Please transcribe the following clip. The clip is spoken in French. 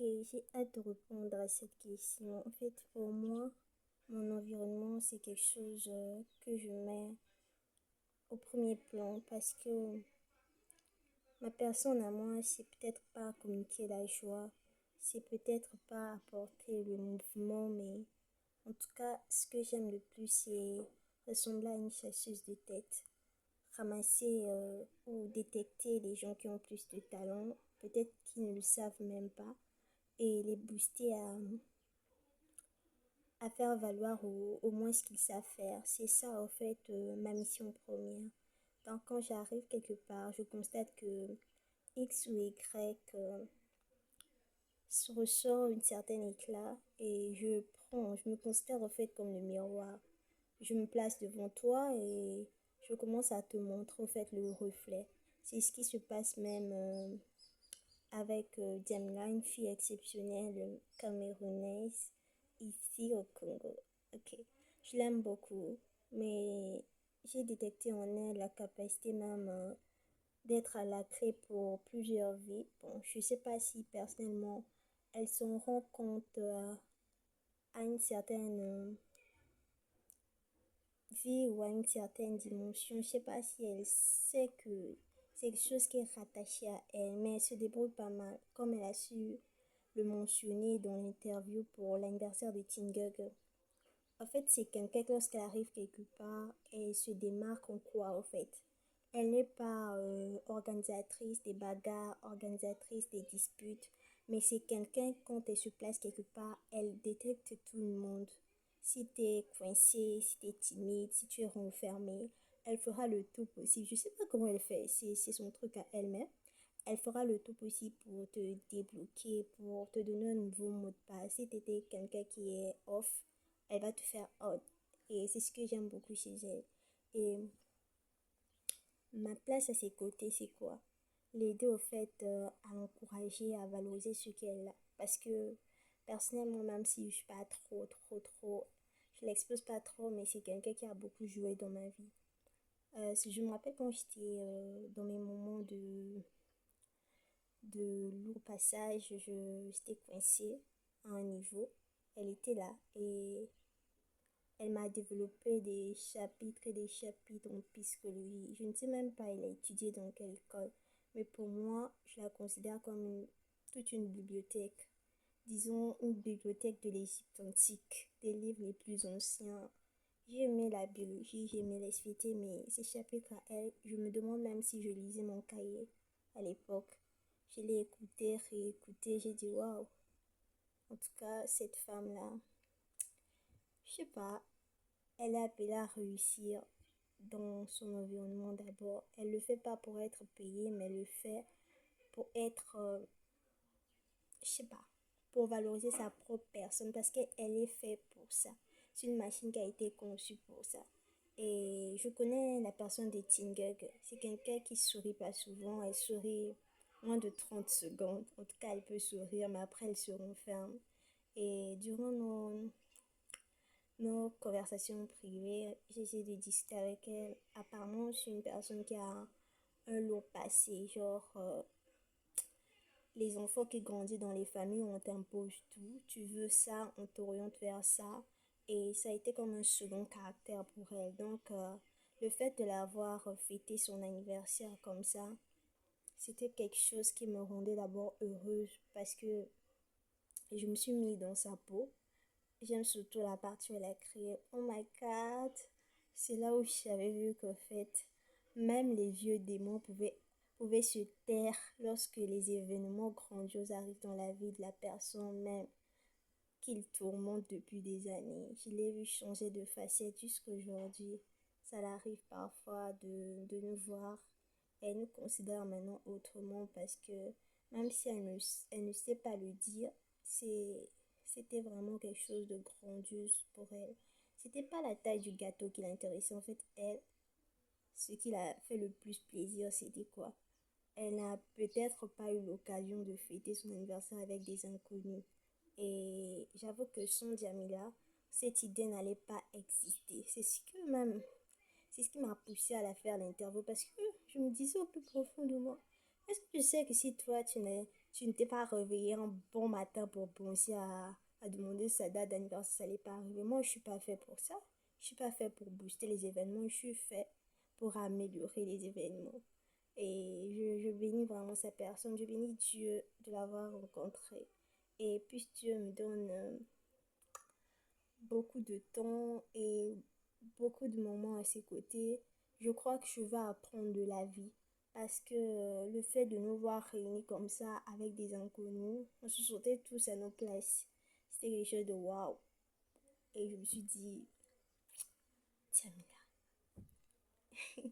Ok, j'ai hâte de répondre à cette question. En fait, pour moi, mon environnement, c'est quelque chose que je mets au premier plan parce que ma personne à moi, c'est peut-être pas communiquer la joie, c'est peut-être pas apporter le mouvement, mais en tout cas, ce que j'aime le plus, c'est ressembler à une chasseuse de tête, ramasser ou détecter les gens qui ont plus de talent, peut-être qu'ils ne le savent même pas, et les booster à faire valoir au moins ce qu'ils savent faire. C'est ça, en fait, ma mission première. Donc, quand j'arrive quelque part, je constate que X ou Y ressort une certaine éclat et je me considère en fait comme le miroir. Je me place devant toi et je commence à te montrer en fait le reflet. C'est ce qui se passe même avec Diamla, une fille exceptionnelle camerounaise ici au Congo. Ok, je l'aime beaucoup, mais j'ai détecté en elle la capacité même d'être à la clé pour plusieurs vies. Bon, je sais pas si personnellement elle s'en rend compte à une certaine vie ou à une certaine dimension. Je sais pas si elle sait que c'est quelque chose qui est rattaché à elle, mais elle se débrouille pas mal, comme elle a su le mentionner dans l'interview pour l'anniversaire de Tingug. En fait, c'est quelqu'un que lorsqu'elle arrive quelque part, elle se démarque en quoi, en fait? Elle n'est pas organisatrice des bagarres, organisatrice des disputes, mais c'est quelqu'un, quand elle se place quelque part, elle détecte tout le monde. Si tu es coincé, si tu es timide, si tu es renfermé, elle fera le tout possible. Je sais pas comment elle fait, c'est son truc à elle-même. Elle fera le tout possible pour te débloquer, pour te donner un nouveau mot de passe. Si tu étais quelqu'un qui est off, elle va te faire on. Et c'est ce que j'aime beaucoup chez elle. Et ma place à ses côtés, c'est quoi? L'aider au fait à encourager, à valoriser ce qu'elle a. Parce que personnellement, même si je suis pas trop, je l'expose pas trop, mais c'est quelqu'un qui a beaucoup joué dans ma vie. Si je me rappelle quand j'étais dans mes moments de lourd passage, j'étais coincée à un niveau. Elle était là et elle m'a développé des chapitres et des chapitres en psychologie. Je ne sais même pas elle a étudié dans quelle école, mais pour moi, je la considère comme toute une bibliothèque. Disons une bibliothèque de l'Égypte antique, des livres les plus anciens. J'ai aimé la biologie, j'ai aimé les SVT, mais ces chapitres à elle, je me demande même si je lisais mon cahier à l'époque. Je l'ai écouté, réécouté, j'ai dit waouh. En tout cas, cette femme-là, je sais pas, elle est appelée à réussir dans son environnement d'abord. Elle le fait pas pour être payée, mais elle le fait pour être, je sais pas, pour valoriser sa propre personne parce qu'elle est faite pour ça. C'est une machine qui a été conçue pour ça. Et je connais la personne de Tingug. C'est quelqu'un qui sourit pas souvent. Elle sourit moins de 30 secondes. En tout cas, elle peut sourire, mais après, elle se renferme. Et durant nos conversations privées, j'essaie de discuter avec elle. Apparemment, je suis une personne qui a un lourd passé, genre les enfants qui grandissent dans les familles où on t'impose tout, tu veux ça, on t'oriente vers ça, et ça a été comme un second caractère pour elle. Donc, le fait de l'avoir fêté son anniversaire comme ça, c'était quelque chose qui me rendait d'abord heureuse parce que je me suis mis dans sa peau. J'aime surtout la partie où elle a crié Oh my God! C'est là où j'avais vu qu'en fait, même les vieux démons pouvaient se taire lorsque les événements grandioses arrivent dans la vie de la personne même qu'ils tourmentent depuis des années. Je l'ai vu changer de facette jusqu'aujourd'hui. Ça l'arrive parfois de nous voir. Elle nous considère maintenant autrement parce que même si elle ne sait pas le dire, c'est c'était vraiment quelque chose de grandiose pour elle. C'était pas la taille du gâteau qui l'intéressait. En fait, elle, ce qui l'a fait le plus plaisir, c'était quoi? Elle n'a peut-être pas eu l'occasion de fêter son anniversaire avec des inconnus. Et j'avoue que sans Jamila, cette idée n'allait pas exister. C'est ce qui m'a poussé à la faire l'interview parce que je me disais au plus profond de moi, est-ce que tu sais que si toi Tu ne t'es pas réveillé un bon matin pour penser à demander sa date d'anniversaire, ça n'est pas arrivé. Moi, je suis pas fait pour ça. Je suis pas fait pour booster les événements, je suis fait pour améliorer les événements. Et je bénis vraiment cette personne, je bénis Dieu de l'avoir rencontré. Et puis Dieu me donne beaucoup de temps et beaucoup de moments à ses côtés, je crois que je vais apprendre de la vie. Parce que le fait de nous voir réunis comme ça avec des inconnus, on se sentait tous à nos places. C'était quelque chose de waouh. Et je me suis dit, tiens, Mila,